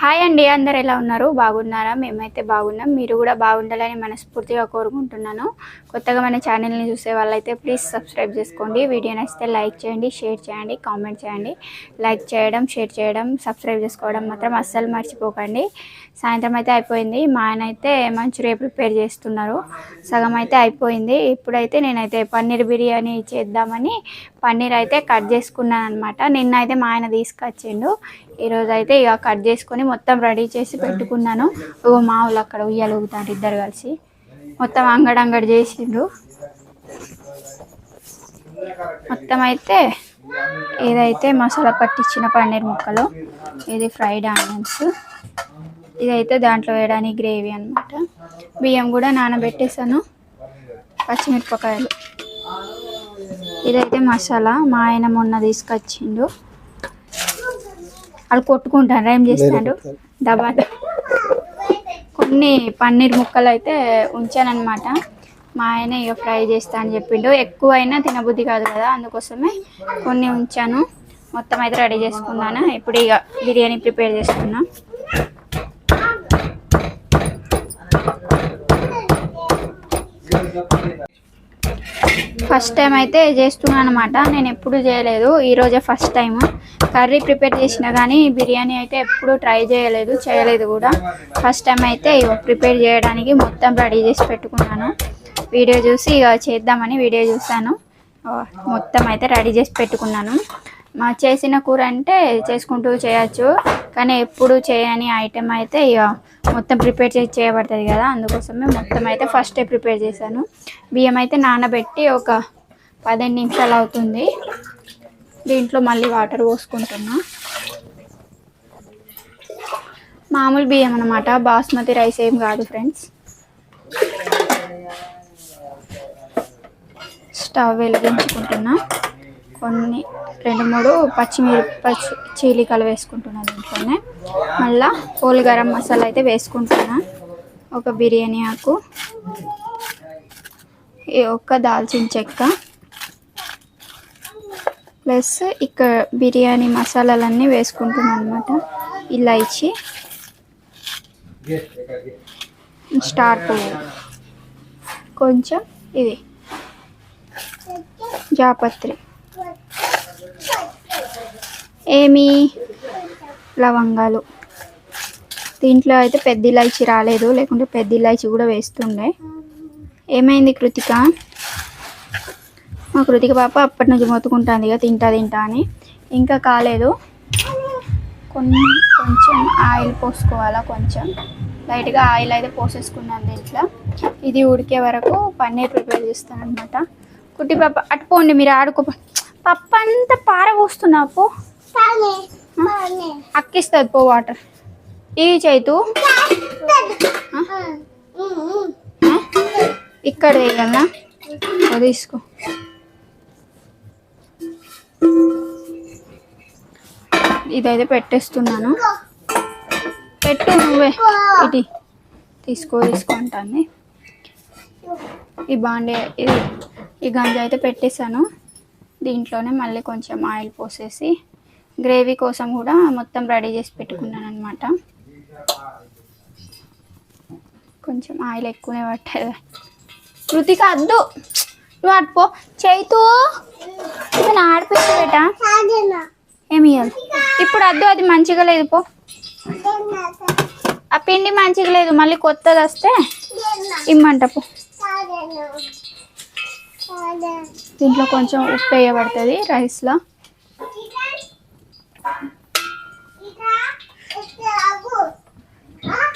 Hi అండి, అందరు ఎలా ఉన్నారు? బాగున్నారా? మేమైతే బాగున్నాం. మీరు కూడా బాగుండాలని మనస్ఫూర్తిగా కోరుకుంటున్నాను. కొత్తగా మన ఛానల్ని చూసే వాళ్ళైతే ప్లీజ్ సబ్స్క్రైబ్ చేసుకోండి. వీడియో నచ్చితే లైక్ చేయండి, షేర్ చేయండి, కామెంట్ చేయండి. లైక్ చేయడం, షేర్ చేయడం, సబ్స్క్రైబ్ చేసుకోవడం మాత్రం అస్సలు మర్చిపోకండి. సాయంత్రం అయితే అయిపోయింది. మా ఆయన అయితే మంచూరియా ప్రిపేర్ చేస్తున్నారు. సగం అయితే అయిపోయింది. ఇప్పుడైతే నేనైతే పన్నీర్ బిర్యానీ చేద్దామని పన్నీర్ అయితే కట్ చేసుకున్నాను అనమాట. నిన్న అయితే మా ఆయన తీసుకొచ్చిండు. ఈరోజు అయితే ఇక కట్ చేసుకొని మొత్తం రెడీ చేసి పెట్టుకున్నాను. మా వాళ్ళు అక్కడ ఉయ్యాలుగుతారు ఇద్దరు కలిసి. మొత్తం అంగడి చేసిండ్రు. మొత్తం అయితే ఇదైతే మసాలా పట్టించిన పన్నీర్ ముక్కలు, ఇది ఫ్రైడ్ ఆనియన్స్, ఇదైతే దాంట్లో వేయడానికి గ్రేవీ అనమాట. బియ్యం కూడా నానబెట్టేసాను, పచ్చిమిరపకాయలు, ఇదైతే మసాలా. మా ఆయన మొన్న తీసుకొచ్చిండు. వాళ్ళు కొట్టుకుంటారు, ఏం చేస్తాడు దబా. కొన్ని పన్నీర్ ముక్కలు అయితే ఉంచానమాట. మా ఆయన ఇక ఫ్రై చేస్తా అని చెప్పిండు. ఎక్కువైనా తినబుద్ధి కాదు కదా, అందుకోసమే కొన్ని ఉంచాను. మొత్తం అయితే రెడీ చేసుకున్నాను. ఇప్పుడు ఇక బిర్యానీ ప్రిపేర్ చేస్తున్నా. ఫస్ట్ టైం అయితే చేస్తున్నాను అనమాట. నేను ఎప్పుడు చేయలేదు, ఈరోజే ఫస్ట్ టైం. కర్రీ ప్రిపేర్ చేసినా కానీ బిర్యానీ అయితే ఎప్పుడు ట్రై చేయలేదు కూడా. ఫస్ట్ టైం అయితే ప్రిపేర్ చేయడానికి మొత్తం రెడీ చేసి పెట్టుకున్నాను. వీడియో చూసి ఇక చేద్దామని వీడియో చూసాను. మొత్తం అయితే రెడీ చేసి పెట్టుకున్నాను. మా చేసిన కూర అంటే చేసుకుంటూ చేయొచ్చు, కానీ ఎప్పుడు చేయని ఐటెం అయితే ఇక మొత్తం ప్రిపేర్ చేసి చేయబడుతుంది కదా, అందుకోసమే మొత్తం అయితే ఫస్టే ప్రిపేర్ చేశాను. బియ్యం అయితే నానబెట్టి ఒక 15 నిమిషాలు అవుతుంది. దీంట్లో మళ్ళీ వాటర్ పోసుకుంటున్నా. మామూలు బియ్యం అన్నమాట, బాస్మతి రైస్ ఏం కాదు ఫ్రెండ్స్. స్టవ్ వెలిగించుకుంటున్నా. కొన్ని 2-3 పచ్చి చీలికలు వేసుకుంటున్నా. దీంట్లోనే మళ్ళీ హోల్ గరం మసాలా అయితే వేసుకుంటున్నా. ఒక బిర్యానీ ఆకు, ఒక దాల్చిన చెక్క, ప్లస్ ఇక్కడ బిర్యానీ మసాలాలన్నీ వేసుకుంటున్నాను అనమాట. ఇలాచి, స్టార్ పువ్వు, కొంచెం ఇది జాపత్రి, ఏమి లవంగాలు. దీంట్లో అయితే పెద్ద ఇలాచి రాలేదు, లేకుంటే పెద్ద ఇలాచి కూడా వేస్తుండే. ఏమైంది కృతిక? మా కృతిక పాప అప్పటి నుంచి మొత్తుకుంటుంది ఇక తింటా అని. ఇంకా కాలేదు. కొంచెం ఆయిల్ పోసుకోవాలా, కొంచెం లైట్గా ఆయిల్ అయితే పోసేసుకున్నాను దీంట్లో. ఇది ఉడికే వరకు పన్నీర్ ప్రిపేర్ చేస్తాను అనమాట. కుట్టి పాప అట్టుకోండి, మీరు ఆడుకో. పప్పు అంతా పారబోస్తున్నా పో, అక్కిస్తుంది పో వాటర్. ఇవి చైతు ఇక్కడ వేయాలనా? తీసుకో. ఇదైతే పెట్టేస్తున్నాను. పెట్టు నువ్వే. ఇది తీసుకో అంటాను. ఈ గంజి అయితే పెట్టేశాను. దీంట్లోనే మళ్ళీ కొంచెం ఆయిల్ పోసేసి గ్రేవీ కోసం కూడా మొత్తం రెడీ చేసి పెట్టుకున్నాను అనమాట. కొంచెం ఆయిల్ ఎక్కువనే పట్టేది. కృతిక అద్దు, నువ్వు అటుపో. చైతూ నేను ఆడిపించి బేట. ఏమి ఇప్పుడు అద్దు, అది మంచిగా లేదు పో. ఆ పిండి మంచిగా లేదు, మళ్ళీ కొత్తది వస్తే ఇమ్మంట పో. దీంట్లో కొంచెం ఉప్పు వేయబడుతుంది రైస్లో.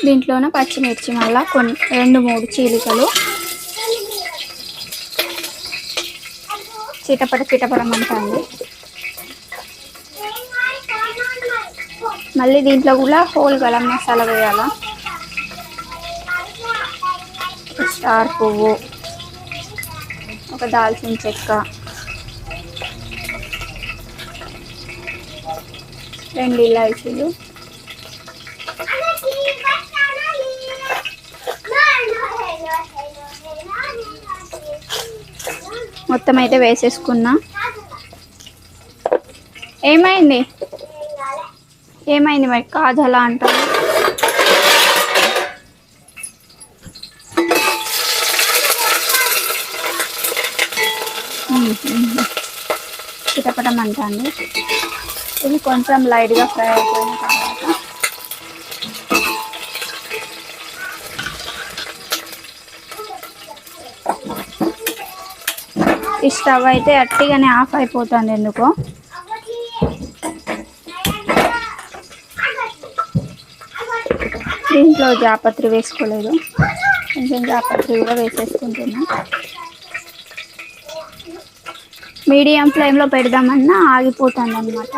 దీంట్లోనే పచ్చిమిర్చి, మళ్ళీ కొన్ని 2-3 చీలికలు, చిటపడమంటుంది. మళ్ళీ దీంట్లో కూడా హోల్ గరం మసాలా వేయాలా. స్టార్ పువ్వు, ఒక దాల్చిన చెక్క, 2 ఇలాచీలు, మొత్తం అయితే వేసేసుకున్నా. ఏమైంది మరి కాజలా అంటారు. చిటపటం అంటుంది. ఇది కొంచెం లైట్గా ఫ్రై అయిపోయిన తర్వాత ఈ స్టవ్ అయితే అట్టిగానే ఆఫ్ అయిపోతుంది. ఎందుకో దీంట్లో జాపత్రి వేసుకోలేదు, కొంచెం జాపత్రి కూడా వేసేసుకుంటున్నా. మీడియం ఫ్లేమ్లో పెడదామన్నా ఆగిపోతుంది అన్నమాట.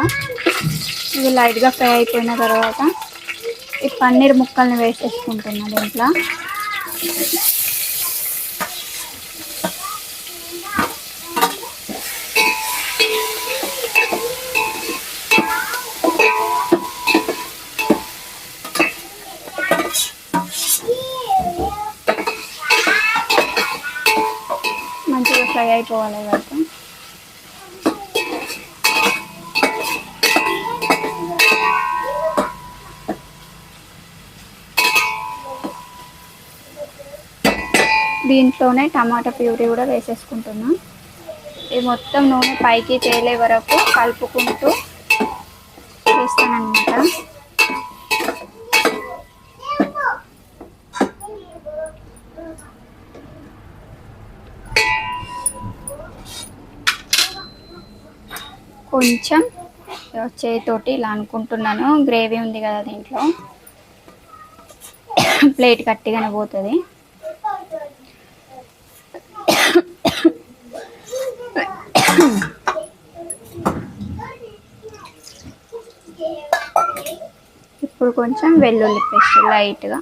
ఇది లైట్గా ఫ్రై అయిపోయిన తర్వాత ఈ పన్నీర్ ముక్కల్ని వేసేసుకుంటున్నా దీంట్లో. మంచిగా ఫ్రై అయిపోవాలి వరకు. దీంట్లోనే టమాటా ప్యూరీ కూడా వేసేసుకుంటున్నా. ఇది మొత్తం నూనె పైకి తేలే వరకు కలుపుకుంటూ వేస్తానన్నమాట. కొంచెం చేతితోటి ఇలా అనుకుంటున్నాను, గ్రేవీ ఉంది కదా దీంట్లో, ప్లేట్ గట్టిగానే పోతుంది. ఇప్పుడు కొంచెం వెల్లుల్లి పేస్ట్ లైట్గా,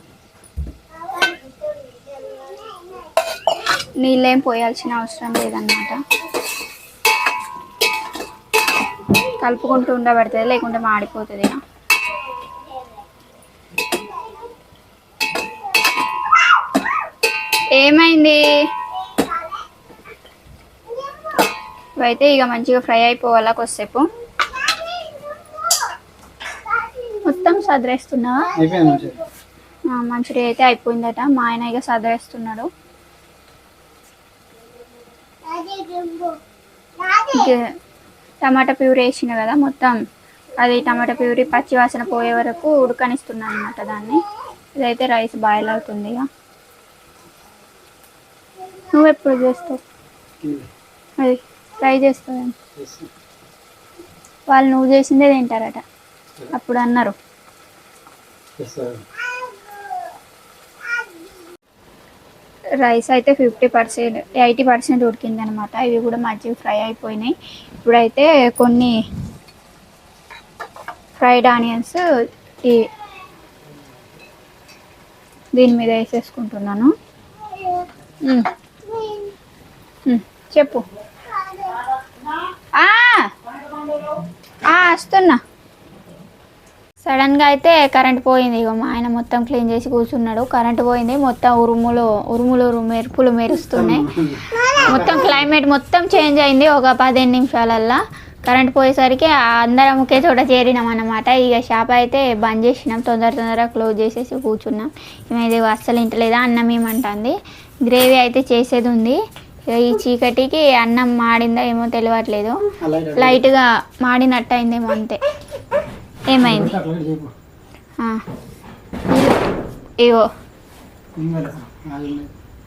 నీళ్ళేం పోయాల్సిన అవసరం లేదన్నమాట. కలుపుకుంటూ ఉండబడుతుంది, లేకుంటే మాడిపోతుంది. ఏమైంది? ఇవైతే ఇక మంచిగా ఫ్రై అయిపోవాలా కొద్దిసేపు. మొత్తం సదరేస్తున్నావా? మంచిగా అయితే అయిపోయిందట. మా ఆయన ఇక సదరేస్తున్నాడు. టమాటా ప్యూరీ వేసిన కదా, మొత్తం అది టమాటా ప్యూరీ పచ్చి వాసన పోయే వరకు ఉడకనిస్తున్నాను అన్నమాట దాన్ని. ఇదైతే రైస్ బాయిల్ అవుతుంది. ఇక నువ్వు ఎప్పుడు చేస్తావు? అది ఫ్రై చేస్తావు. వాళ్ళు నువ్వు చేసిందే తింటారట, అప్పుడు అన్నారు. రైస్ అయితే 50%, 80% ఉడికింది అనమాట. ఇవి కూడా మంచిగా ఫ్రై అయిపోయినాయి. ఇప్పుడైతే కొన్ని ఫ్రైడ్ ఆనియన్స్ దీని మీద వేసేసుకుంటున్నాను. చెప్పు. వస్తున్నా. సడన్గా అయితే కరెంట్ పోయింది. ఇక మా ఆయన మొత్తం క్లీన్ చేసి కూర్చున్నాడు. కరెంట్ పోయింది, మొత్తం ఉరుములు మెరుపులు మెరుస్తున్నాయి. మొత్తం క్లైమేట్ మొత్తం చేంజ్ అయింది ఒక 15 నిమిషాలల్లా. కరెంట్ పోయేసరికి అందరం ఒకే చోట చేరినాం అన్నమాట. ఇక షాప్ అయితే బంద్ చేసినాం, తొందరగా క్లోజ్ చేసేసి కూర్చున్నాం. ఇది అస్సలు ఇంటలేదా, అన్నం ఏమంటుంది. గ్రేవీ అయితే చేసేది ఉంది. ఈ చీకటికి అన్నం మాడిందా ఏమో తెలియట్లేదు, లైట్గా మాడినట్టు అయిందేమో అంతే. ఏమైంది? ఇగో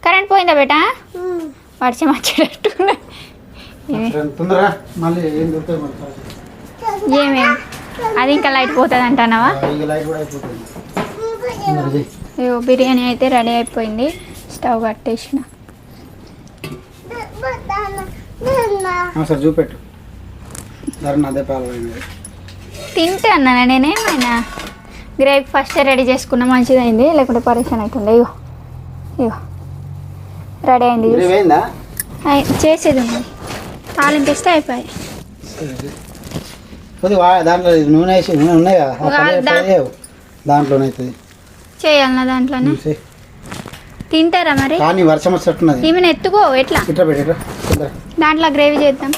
కరెంట్ పోయిందా బేటా? వర్షం వచ్చేటట్టు. ఏమేమి అది ఇంకా లైట్ పోతుంది అంటున్నావా? ఇగో బిర్యానీ అయితే రెడీ అయిపోయింది. స్టవ్ కట్టేసిన. చూపెట్టు. తింటే అన్నా నేనేమైనా గ్రేవీ ఫస్ట్ రెడీ చేసుకున్నా మంచిదైంది, లేకుంటే పరేషన్ అవుతుంది. ఇగో రెడీ అయింది. చేసేది ఉంది, తాలింపు ఇస్తే అయిపోయాయి. దాంట్లో నూనె వేసి నూనె ఉన్నాయి కదా, దాంట్లోనే చేయాలన్నా దాంట్లోనే. తింటారా మరి? కానీ వర్షం వచ్చేట్టున్నది. ఏమైనా ఎత్తుకో, ఎట్లా దాంట్లో గ్రేవీ చేద్దాం.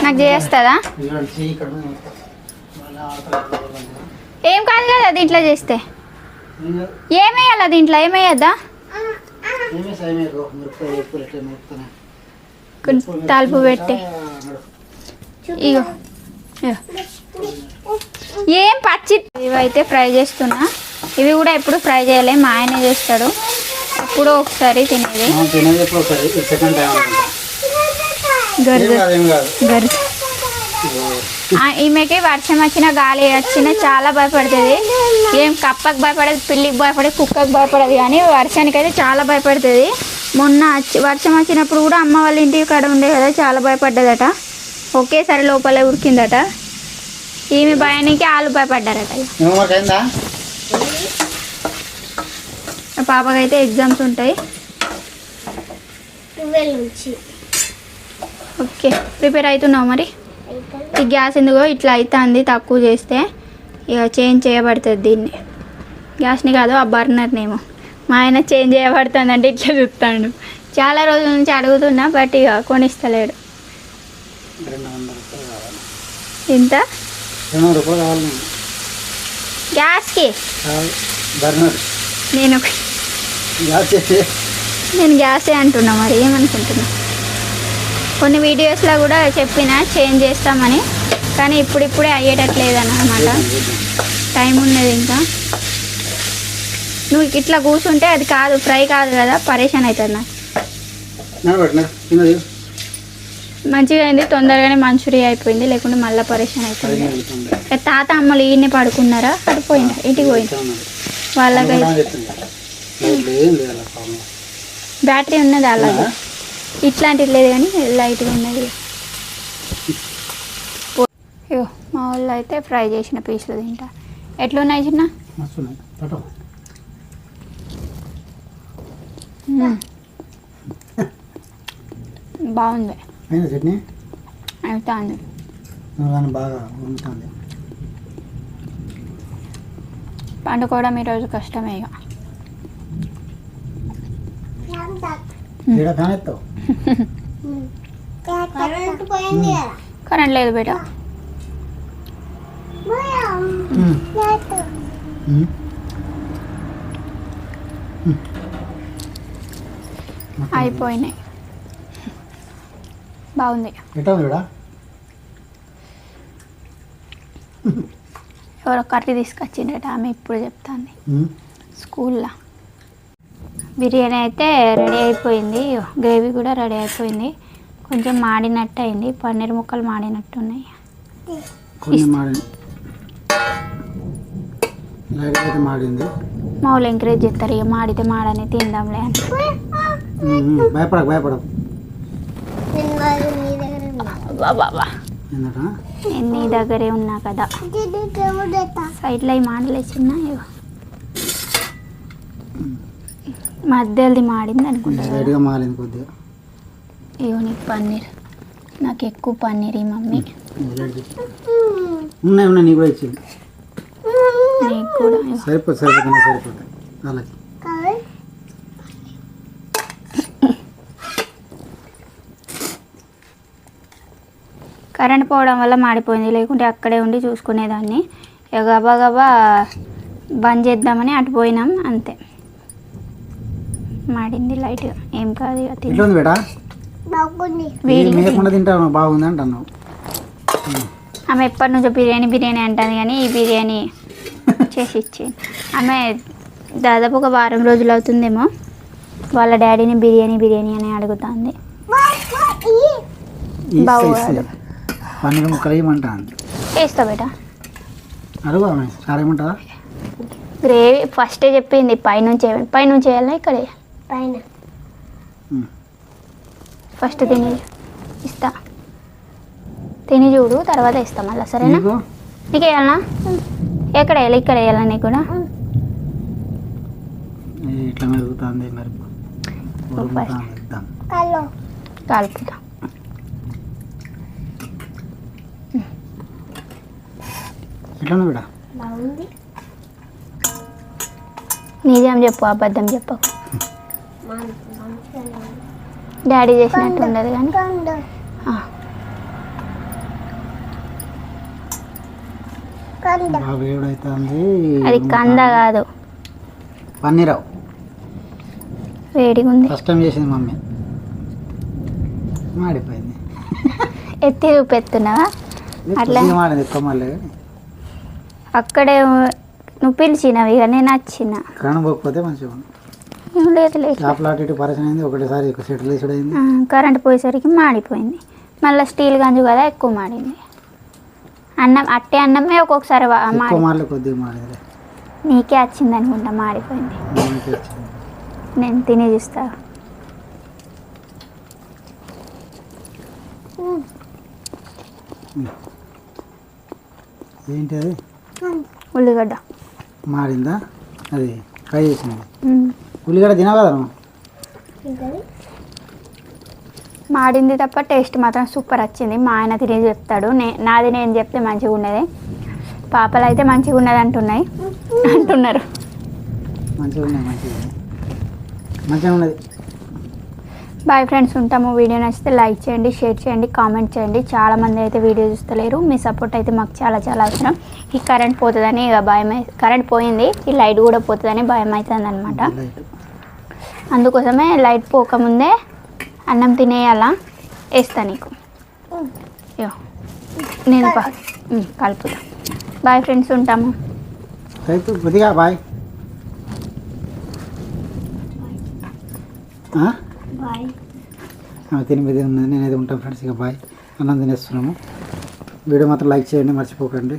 నాకు చేస్తుందా? ఏం కాదు కదా దీంట్లో చేస్తే. ఏమేయాలా దీంట్లో? ఏమేయద్దా? తాలింపు పెట్టి ఇగో ఇగో. ఏం పచ్చి ఇవైతే ఫ్రై చేస్తున్నా. ఇవి కూడా ఎప్పుడు ఫ్రై చేయలే, మా ఆయనే చేస్తాడు. ఎప్పుడో ఒకసారి తినేది. తినేది ఎప్పుడు ఒకసారి, సెకండ్ టైం గర్జ ఏం కాదు. గర్జ. ఈమెకి వర్షం వచ్చినా గాలి వచ్చినా చాలా భయపడుతుంది. ఏం కప్పకు భయపడదు, పిల్లికి భయపడదు, కుక్కకు భయపడదు, కానీ వర్షానికి అయితే చాలా భయపడుతుంది. మొన్న వర్షం వచ్చినప్పుడు కూడా అమ్మ వాళ్ళ ఇంటి కాడ ఉండే కదా, చాలా భయపడ్డదట. ఒకేసారి లోపల ఉరికిందట. ఈమె భయానికి వాళ్ళు భయపడ్డారట. పాపకైతే ఎగ్జామ్స్ ఉంటాయి. ఓకే, ప్రిపేర్ అవుతున్నావు మరి? ఈ గ్యాస్ ఎందుకో ఇట్లా అవుతుంది, తక్కువ చేస్తే ఇక చేంజ్ చేయబడుతుంది దీన్ని. గ్యాస్ని కాదు, ఆ బర్నర్నేమో. మా ఆయన చేంజ్ చేయబడుతుంది అంటే ఇట్లా చూస్తాడు. చాలా రోజుల నుంచి అడుగుతున్నా, బట్ ఇక కొనిస్తలేడు. ఎంత? 200 రూపాయలు కావాలి గ్యాస్కి. నేను గ్యాసే అంటున్నా, మరి ఏమనుకుంటున్నా. కొన్ని వీడియోస్లో కూడా చెప్పిన చేంజ్ చేస్తామని, కానీ ఇప్పుడిప్పుడే అయ్యేటట్లేదు అన్నమాట. టైం ఉన్నది ఇంకా. నువ్వు ఇట్లా కూర్చుంటే అది కాదు, ఫ్రై కాదు కదా, పరేషాన్ అవుతుంది నాకు. మంచిగా అయింది, తొందరగానే మంచూరియా అయిపోయింది, లేకుంటే మళ్ళీ పరేషాన్ అవుతుంది. తాత అమ్మలు ఈయన్ని పడుకున్నారా? పడిపోయిందా? ఇంటికి పోయింది. వాళ్ళకైతే బ్యాటరీ ఉన్నది అలాగే, ఇట్లాంటిది లేదు కానీ లైట్గా ఉన్నది. అయ్యో, మా వాళ్ళు అయితే ఫ్రై చేసిన పీసులు తింటా. ఎట్లున్నాయి చిన్న? బాగుంది. చట్నీ అవుతుంది, బాగా ఉంటుంది. పండుకోవడం ఈరోజు కష్టమే. ఇక కరెంట్ లేదు బేట. అయిపోయినాయి. బాగుంది. ఎవరో కర్రీ తీసుకొచ్చిండట, ఆమె ఇప్పుడు చెప్తాంది స్కూల్లో. బిర్యానీ అయితే రెడీ అయిపోయింది, గ్రేవీ కూడా రెడీ అయిపోయింది. కొంచెం మాడినట్టు అయింది, పన్నీర్ ముక్కలు మాడినట్టు ఉన్నాయి. మా వాళ్ళు ఎంకరేజ్ చేస్తారు, ఇక మాడితే మాడని తిందాంలే అని. బాబా నేను నీ దగ్గరే ఉన్నా కదా. సైడ్లో అవి మాడలే చిన్న, మధ్యది మాడింది అనుకుంటా. ఇగో నీకు పన్నీర్, నాకు ఎక్కువ పన్నీర్. ఈ మమ్మీ నీకు కూడా కరెంట్ పోవడం వల్ల మాడిపోయింది, లేకుంటే అక్కడే ఉండి చూసుకునేదాన్ని. ఇక గబా గబా బంద్ చేద్దామని అటు పోయినాం, అంతే. మాడింది లైట్గా, ఏం కాదు. బాగుంది అంటున్నావు. ఆమె ఎప్పటి నుంచో బిర్యానీ బిర్యానీ అంటుంది, కానీ ఈ బిర్యానీ చేసి ఇచ్చి ఆమె దాదాపు ఒక వారం రోజులు అవుతుందేమో వాళ్ళ డాడీని బిర్యానీ బిర్యానీ అని అడుగుతుంది. బాగుంది. పన్నీర్ ముక్కలు ఏమంటా వేస్తా బేట. అడుగు సార్ ఏమంటారా? గ్రేవీ ఫస్టే చెప్పింది, పైనుంచి వేయాలా ఇక్కడే పైన. ఫస్ట్ తిని ఇస్తా, తిని చూడు, తర్వాత ఇస్తా మళ్ళీ. సరేనా? నీకు వేయాలనా? ఎక్కడ వేయాలి? ఇక్కడ వేయాలా నీకు కూడా? ఇట్లా మెరుగుతుంది మరి, కలుపుతా. ఎట్లా బిడ్డ? నిజం చెప్పు, అబద్ధం చెప్పకు. డాడీ చేసినట్టు ఉండదు కానీ. అది కంద కాదు, పన్నీరావు. వేడిగా ఉంది. ఫస్ట్ టైం చేసింది మమ్మీ, మాడిపోయింది. ఎత్తి చూపెత్తున్నావా అట్లా కొద్దిగా మాడింది ఎక్కువ మళ్ళీ అక్కడే నువ్వు పిలిచినవి ఇక నేను వచ్చిన కరెంట్ పోకపోతే మంచిగా ఉంది ఏం లేదు లేదు షాప్లో అటు ఇటు పరిచయం అయింది ఒకటేసారి సెటిల్ వేసుడు అయింది కరెంట్ పోయేసరికి మాడిపోయింది మళ్ళీ స్టీల్ గంజు కదా ఎక్కువ మాడింది అన్నం అట్టే అన్నమే ఒక్కొక్కసారి ఎక్కువ మాడలే కొద్దిగా మాడింది నీకే వచ్చింది అనుకుంటా మాడిపోయింది నేను తిని చూస్తా ఏంటి అది ఉల్లిగడ్డ మాడిందా అది ఫ్రై చేసింది ఉల్లిగడ్డ తినావు కదా నువ్వు మాడింది తప్ప టేస్ట్ మాత్రం సూపర్ వచ్చింది మా ఆయన తిని చెప్తాడు నాది నేను చెప్తే మంచిగా ఉన్నది పాపలు అయితే మంచిగా ఉన్నది అంటున్నారు మంచిగా ఉన్నాయి మంచిగా ఉన్నది బాయ్ ఫ్రెండ్స్ ఉంటాము వీడియో నచ్చితే లైక్ చేయండి షేర్ చేయండి కామెంట్ చేయండి చాలామంది అయితే వీడియో చూస్తలేరు మీ సపోర్ట్ అయితే మాకు చాలా చాలా అవసరం ఈ కరెంట్ పోతుందని ఇక భయం కరెంట్ పోయింది ఈ లైట్ కూడా పోతుందని భయం అవుతుంది అనమాట అందుకోసమే లైట్ పోకముందే అన్నం తినేయాలా వేస్తా నీకు నేను కలుపుతా బాయ్ ఫ్రెండ్స్ ఉంటాము కొద్దిగా బాయ్ తినిమిది ఉన్నది నేనైతే ఉంటాను ఫ్రెండ్స్ ఇక బాయ్ అన్నం తినేస్తున్నాము వీడియో మాత్రం లైక్ చేయండి మర్చిపోకండి